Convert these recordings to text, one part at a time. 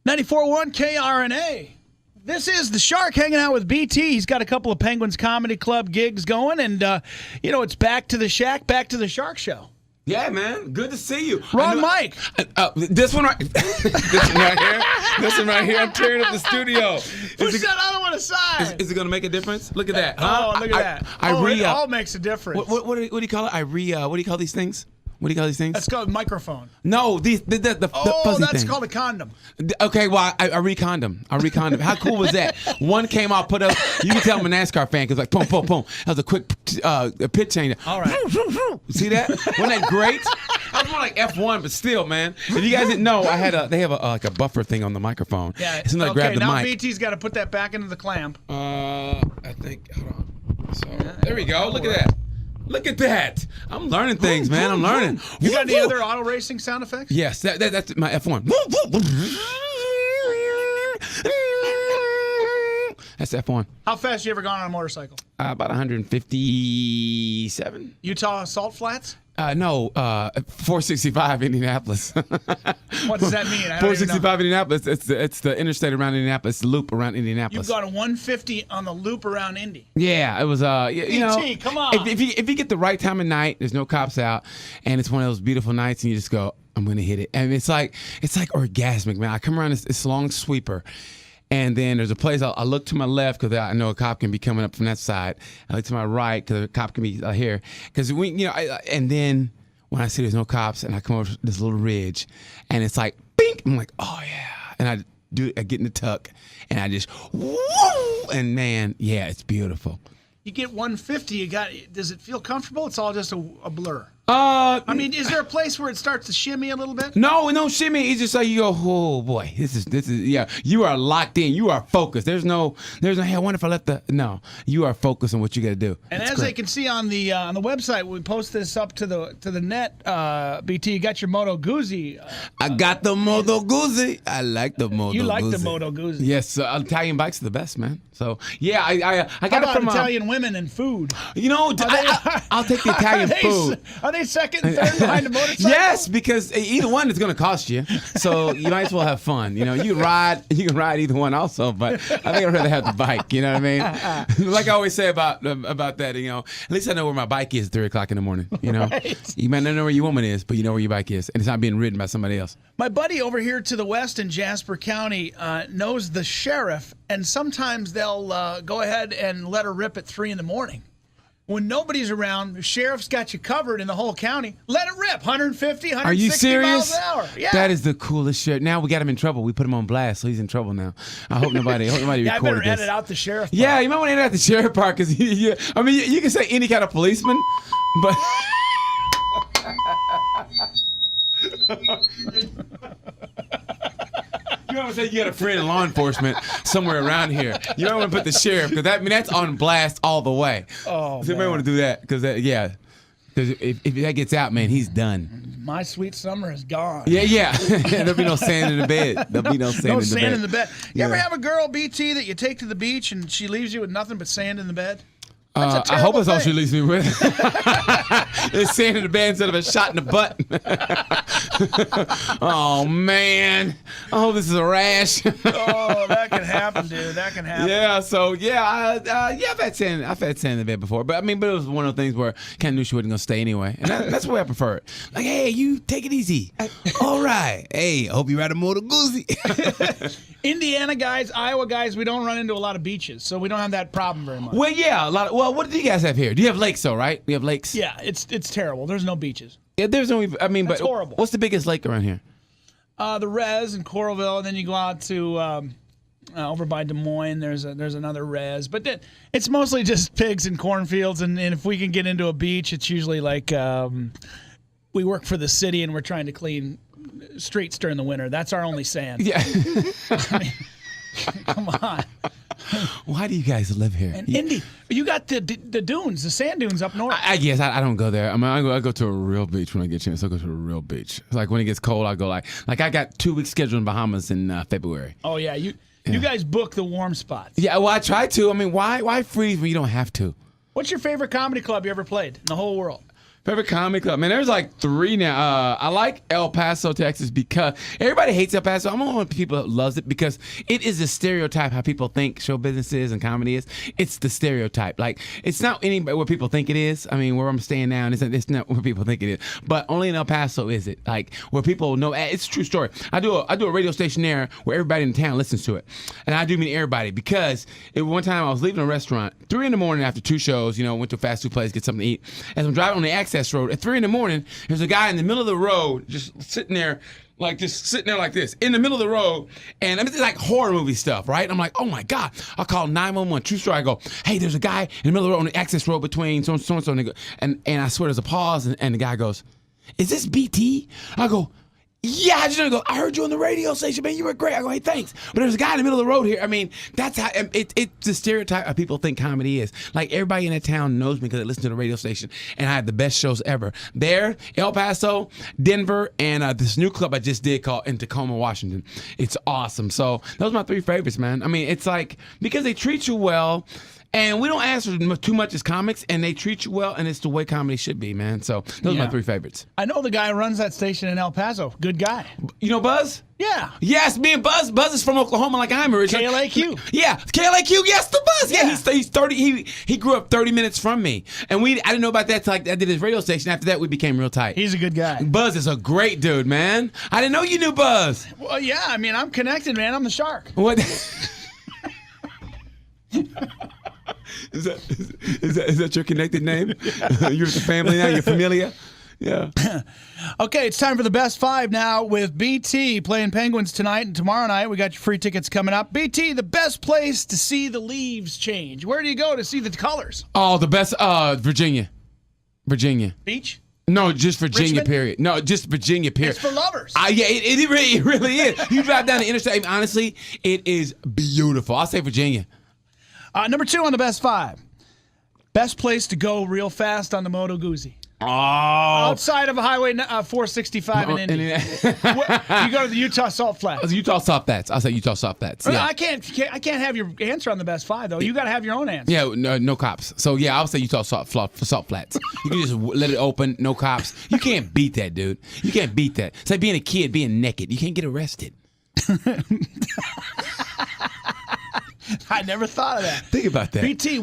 94.1 KRNA. This is the Shark hanging out with BT. He's got a couple of Penguins Comedy Club gigs going, and, it's back to the Shack, back to the Shark Show. Yeah, man. Good to see you. Wrong mic. This one right this one right here. This one right here. I'm tearing up the studio. Who said I don't want to sign? Is it going to make a difference? Look at that. Huh? Oh, look at that. It all makes a difference. What do you call it? What do you call these things? What do you call these things? That's called a microphone. No, the fuzzy that's thing. called a condom. Okay, well, I recondom. How cool was that? One came out, put up. You can tell I'm a NASCAR fan because like boom, boom, boom. That was a quick pitch change. All right. See that? Wasn't that great? That was more like F1, but still, man. If you guys didn't know, they have a buffer thing on the microphone. Yeah. It's not grab the now mic. BT's got to put that back into the clamp. I think. Hold on. So there we go. Look at that. Look at that. I'm learning things, man. I'm learning. You got any other auto racing sound effects? Yes, that's my F1. That's F1. How fast you ever gone on a motorcycle? About 157. Utah Salt Flats? No, 465 Indianapolis. What does that mean? 465 Indianapolis. It's the interstate around Indianapolis, the loop around Indianapolis. You've got a 150 on the loop around Indy. Yeah, it was. Come on. If you get the right time of night, there's no cops out, and it's one of those beautiful nights, and you just go, I'm gonna hit it, and it's like orgasmic, man. I come around this long sweeper. And then there's a place, I look to my left because I know a cop can be coming up from that side. I look to my right because a cop can be here. Because and then when I see there's no cops and I come over this little ridge and it's like, bink, I'm like, oh yeah. And I get in the tuck and I just, woo, and man, yeah, it's beautiful. You get 150, does it feel comfortable? It's all just a blur. Is there a place where it starts to shimmy a little bit? No shimmy. It's just like you go, oh boy, this is yeah. You are locked in. You are focused. There's no. Hey, I wonder if I let no. You are focused on what you got to do. And as they can see on the website, we post this up to the net. BT, you got your Moto Guzzi. I got the Moto Guzzi. I like the Moto Guzzi. You like the Moto Guzzi? Yes, Italian bikes are the best, man. So yeah, I got it from Italian women and food. I'll take the Italian food. Are they second and third behind the motorcycle? Yes, because either one is going to cost you. So you might as well have fun. You can ride either one also, but I think I'd rather have the bike. You know what I mean? Like I always say about that. At least I know where my bike is at 3 o'clock in the morning. Right. You might not know where your woman is, but you know where your bike is, and it's not being ridden by somebody else. My buddy over here to the west in Jasper County knows the sheriff, and sometimes they'll go ahead and let her rip at 3 in the morning. When nobody's around, the sheriff's got you covered in the whole county. Let it rip, 150, 160 Are you serious? miles an hour. Yeah. That is the coolest shit. Now we got him in trouble. We put him on blast, so he's in trouble now. I hope nobody yeah, recorded I better this. edit out the sheriff part. Yeah, you might want to edit out the sheriff part because you can say any kind of policeman, but. You might want to say you got a friend in law enforcement somewhere around here. You might want to put the sheriff because that's on blast all the way. Oh, so you might want to do that because if that gets out, man, he's done. My sweet summer is gone. Yeah. There'll be no sand in the bed. There'll be no sand in the bed. You ever have a girl, BT, that you take to the beach and she leaves you with nothing but sand in the bed? I hope that's all she leaves me with. It's sand in the bed instead of a shot in the butt. Oh, man. I hope this is a rash. Oh, that can happen, dude. That can happen. Yeah, so, I've had sand in the bed before. But it was one of those things where I kind of knew she wasn't going to stay anyway. And that's the way I prefer it. Like, hey, you take it easy. All right. Hey, I hope you ride a Moto Guzzi. Indiana guys, Iowa guys, we don't run into a lot of beaches, so we don't have that problem very much. Well, yeah, what do you guys have here? Do you have lakes, though, right? We have lakes? Yeah, it's terrible. There's no beaches. Yeah, there's no. But horrible. What's the biggest lake around here? The Rez in Coralville, and then you go out to over by Des Moines. There's another Rez, but it's mostly just pigs and cornfields. And if we can get into a beach, it's usually like we work for the city and we're trying to clean streets during the winter. That's our only sand. Yeah. Come on. Why do you guys live here? And Indy, you got the dunes, the sand dunes up north. I guess I don't go there. I go to a real beach when I get a chance. I go to a real beach. It's like when it gets cold, I go like I got 2 weeks scheduled in Bahamas in February. Oh yeah, you guys book the warm spots. Yeah, well I try to. Why freeze when you don't have to? What's your favorite comedy club you ever played in the whole world? Favorite comedy club, man. There's like 3 now. I like El Paso, Texas, because everybody hates El Paso. I'm one of the people that loves it because it is a stereotype how people think show business is and comedy is. It's the stereotype. Like it's not anybody what people think it is. I mean, where I'm staying now, it's not where people think it is. But only in El Paso is it like where people know. It's a true story. I do a radio station there where everybody in town listens to it, and I do mean everybody because one time I was leaving a restaurant 3 in the morning after 2 shows. Went to a fast food place get something to eat. As I'm driving on the access road at 3 in the morning, there's a guy in the middle of the road just sitting there like this in the middle of the road, and it's like horror movie stuff, right? I'm like, oh my God. I call 911, true story. I go, hey, there's a guy in the middle of the road on the access road between so and so, and I swear there's a pause, and the guy goes, is this BT? I go, yeah, I just go, I heard you on the radio station, man. You were great. I go, hey, thanks. But there's a guy in the middle of the road here. I mean, that's how it's the stereotype of people think comedy is. Like everybody in that town knows me because they listen to the radio station, and I have the best shows ever. There, El Paso, Denver, and this new club I just did called in Tacoma, Washington. It's awesome. So those are my 3 favorites, man. I mean, it's like because they treat you well. And we don't ask for too much as comics, and they treat you well, and it's the way comedy should be, man. So those are my 3 favorites. I know the guy who runs that station in El Paso. Good guy. You know Buzz? Yeah. Yes, me and Buzz. Buzz is from Oklahoma, like I'm originally. KLAQ. Yeah, KLAQ. Yes, the Buzz. Yeah, he's 30. He grew up 30 minutes from me, and I didn't know about that till I did his radio station. After that, we became real tight. He's a good guy. Buzz is a great dude, man. I didn't know you knew Buzz. Well, yeah. I mean, I'm connected, man. I'm the shark. What? Is that your connected name? You're the family now. You're familia. Yeah. Okay, it's time for the best 5 now with BT playing Penguins tonight and tomorrow night. We got your free tickets coming up. BT, the best place to see the leaves change. Where do you go to see the colors? Oh, the best. Virginia. Beach? No, just Virginia. Richmond? Period. No, just Virginia. Period. It's for lovers. Yeah, it really is. You drive down the interstate. Honestly, it is beautiful. I'll say Virginia. Number 2 on the best 5. Best place to go real fast on the Moto Guzzi. Oh. Outside of Highway 465 in Indy. You go to the Utah Salt Flats. Utah Salt Flats. I'll say Utah Salt Flats. Yeah. I can't have your answer on the best 5, though. You got to have your own answer. Yeah, no cops. So, yeah, I'll say Utah Salt Flats. You can just let it open, no cops. You can't beat that, dude. You can't beat that. It's like being a kid, being naked. You can't get arrested. I never thought of that. Think about that. BT,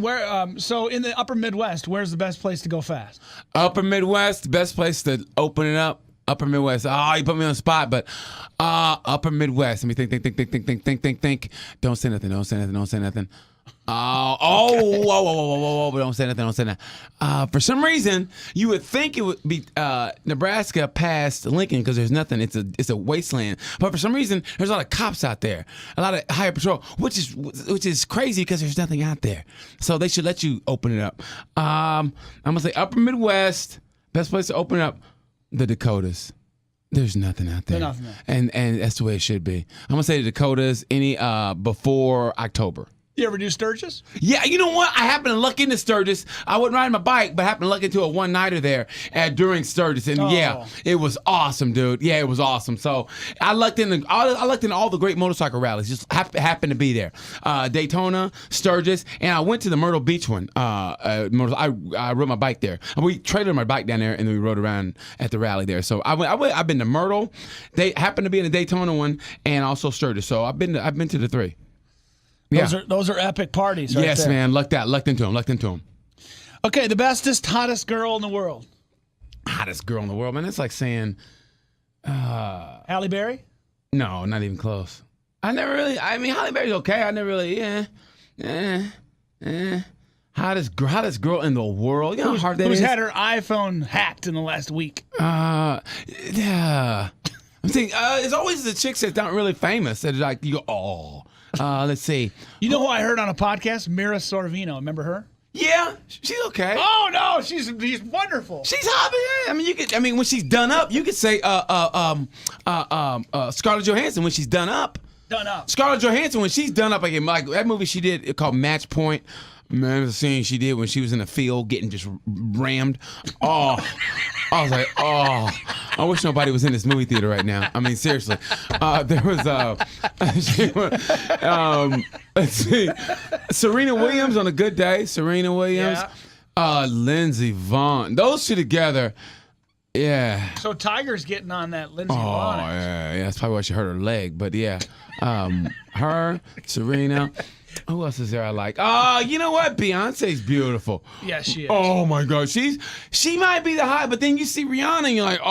so in the upper Midwest, where's the best place to go fast? Upper Midwest, best place to open it up. Upper Midwest. Oh, you put me on the spot, but Upper Midwest. Let me think. Don't say nothing. Whoa, don't say nothing. For some reason, you would think it would be Nebraska past Lincoln because there's nothing. It's a wasteland. But for some reason, there's a lot of cops out there, a lot of highway patrol, which is crazy because there's nothing out there. So they should let you open it up. I'm gonna say Upper Midwest, best place to open up, the Dakotas. There's nothing out there. Nothing. And that's the way it should be. I'm gonna say the Dakotas before October. You ever do Sturgis? Yeah, you know what? I happened to luck into Sturgis. I wasn't riding my bike, but I happened to luck into a one-nighter there during Sturgis. And yeah, it was awesome, dude. Yeah, it was awesome. So I lucked in all the great motorcycle rallies. Just happened to be there. Daytona, Sturgis, and I went to the Myrtle Beach one. I rode my bike there. We traded my bike down there, and then we rode around at the rally there. So I've been to Myrtle. They happened to be in the Daytona one, and also Sturgis. So I've been to the 3. Those are epic parties, right? Yes, there. man. Lucked into them. Okay, the bestest, hottest girl in the world. Hottest girl in the world, man. That's like saying, Halle Berry? No, not even close. Halle Berry's okay. I never really, hottest girl in the world. You know how hard that is? Who's had her iPhone hacked in the last week? Yeah. I'm thinking, it's always the chicks that aren't really famous that are like, you go, oh. Let's see. You know who I heard on a podcast? Mira Sorvino. Remember her? Yeah, she's okay. Oh no, she's wonderful. She's hot. When she's done up, you could say Scarlett Johansson when she's done up. Scarlett Johansson when she's done up, like that movie she did called Match Point. Man, the scene she did when she was in the field getting just rammed. Oh, I was like, oh, I wish nobody was in this movie theater right now. I mean, seriously. There was, let's see, Serena Williams on a good day. Serena Williams. Lindsey Vonn. Those two together, yeah. So Tiger's getting on that Lindsey Oh, Vonn. yeah. That's probably why she hurt her leg. But yeah, her, Serena. Who else is there I like? You know what? Beyonce's beautiful. Yeah, she is. Oh my God, she might be the high, but then you see Rihanna and you're like,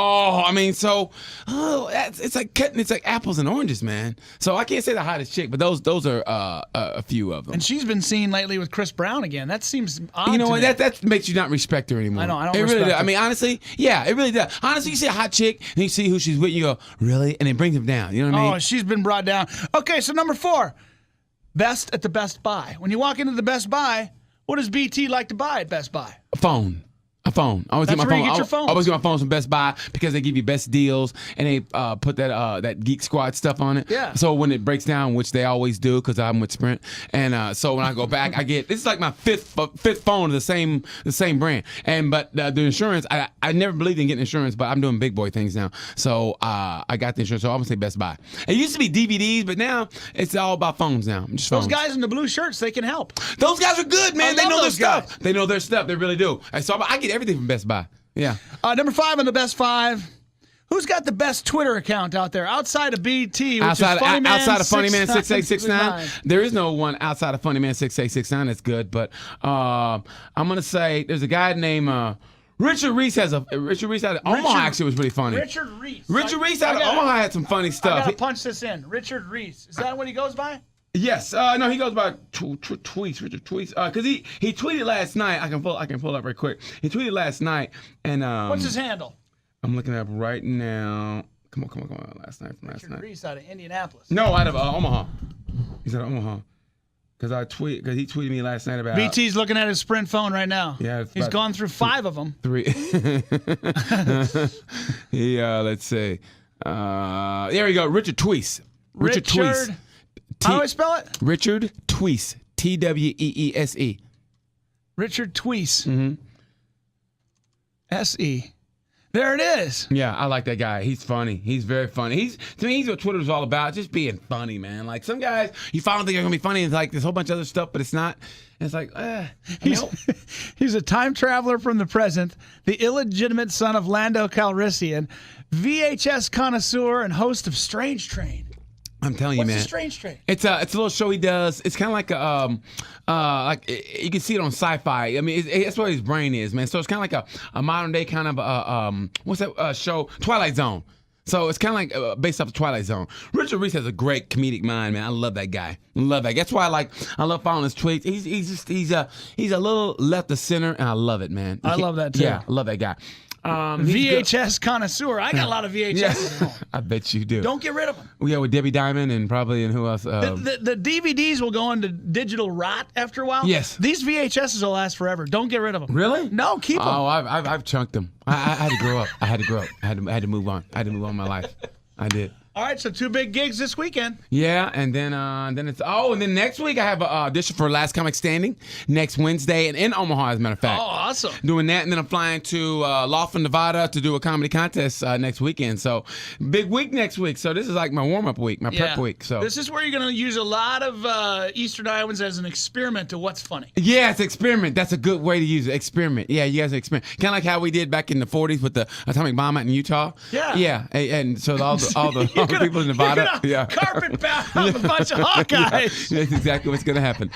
it's like apples and oranges, man. So I can't say the hottest chick, but those are a few of them. And she's been seen lately with Chris Brown again. That seems odd. You know to what? me. That makes you not respect her anymore. I don't It respect really does. her. I mean, honestly, yeah, it really does. Honestly, you see a hot chick and you see who she's with, and you go, really? And it brings them down. You know what I mean? Oh, she's been brought down. Okay, so number 4. Best at the Best Buy. When you walk into the Best Buy, what does BT like to buy at Best Buy? A phone. I always That's get my where phone. you get your phones. I always get my phones from Best Buy because they give you best deals and they put that Geek Squad stuff on it. Yeah. So when it breaks down, which they always do because I'm with Sprint, and so when I go back, I get this is like my fifth phone of the same brand. But the insurance, I never believed in getting insurance, but I'm doing big boy things now. So I got the insurance. So I'm gonna say Best Buy. It used to be DVDs, but now it's all about phones now. Just Those phones. guys in the blue shirts, they can help. Those guys are good, man. I They love know their those stuff. guys. They know their stuff. They really do. And so I get everything from Best Buy. Yeah. Number 5 on the Best 5. Who's got the best Twitter account out there outside of BT? Outside of Funnyman6869, 69. there is no one outside of Funnyman6869 that's good. But I'm gonna say there's a guy named Richard Reese has Omaha actually was really funny. Richard Reese. Richard Reese out of Omaha had some funny I stuff. gotta punch this in. Richard Reese. Is that what he goes by? Yes. No, he goes by tweets. Richard tweets. Because he tweeted last night. I can pull up right quick. He tweeted last night, and What's his handle? I'm looking up right now. Come on. Last night. Richard Reese out of Indianapolis. No, out of Omaha. He's out of Omaha. Because he tweeted me last night about BT's looking at his Sprint phone right now. Yeah, he's gone through 5 of them. 3. Let's see. There we go. Richard Tweese. Richard Tweese. How do I spell it? Richard Tweese. Tweese. Richard Tweese. Mm-hmm. S-E. There it is. Yeah, I like that guy. He's funny. He's very funny. To me, he's what Twitter's all about, just being funny, man. Like some guys, you finally think they're gonna be funny, and it's like there's a whole bunch of other stuff, but it's not. And it's like, he's a time traveler from the present, the illegitimate son of Lando Calrissian, VHS connoisseur, and host of Strange Train. I'm telling you, What's man. the Strange Train? It's a little show he does. It's kind of like you can see it on Sci-Fi. I mean, that's what his brain is, man. So it's kind of like a modern day kind of what's that show? Twilight Zone. So it's kind of like based off the Twilight Zone. Richard Reese has a great comedic mind, man. I love that guy. That's why I love following his tweets. He's a little left of center, and I love it, man. I love that too. Yeah, I love that guy. VHS connoisseur. I got a lot of VHS at home. I bet you do. Don't get rid of them. Yeah, with Debbie Diamond and who else? The DVDs will go into digital rot after a while. Yes. These VHSs will last forever. Don't get rid of them. Really? No, keep them. Oh, I've chunked them. I had to grow up. I had to move on. I had to move on in my life. I did. All right, so 2 big gigs this weekend. Yeah, and then next week I have an audition for Last Comic Standing next Wednesday and in Omaha, as a matter of fact. Oh, awesome. Doing that, and then I'm flying to Laughlin, Nevada to do a comedy contest next weekend. So big week next week. So this is like my warm-up week, my prep week. So this is where you're going to use a lot of Eastern Iowans as an experiment to what's funny. Yeah, it's experiment. That's a good way to use it. Experiment. Yeah, you guys experiment. Kind of like how we did back in the 40s with the atomic bomb out in Utah. Yeah. Yeah, and so all the people in Nevada. Yeah. Carpet bomb a bunch of Hawkeyes. That's exactly what's going to happen.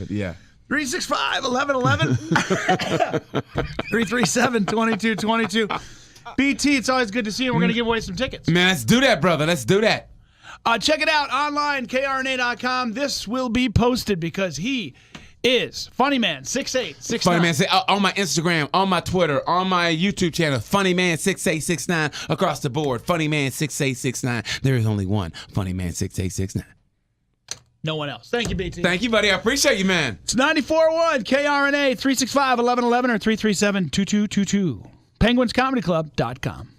Yeah. 365-1111. 337-2222. BT, it's always good to see you. We're going to give away some tickets. Man, let's do that, brother. Let's do that. Check it out online, krna.com. This will be posted because he is Funnyman6869. Funnyman, on my Instagram, on my Twitter, on my YouTube channel, Funnyman6869 across the board. Funnyman6869. There is only one Funnyman6869. No one else. Thank you, BT. Thank you, buddy. I appreciate you, man. It's 94.1 KRNA 365-1111 or 337-2222. PenguinsComedyClub.com.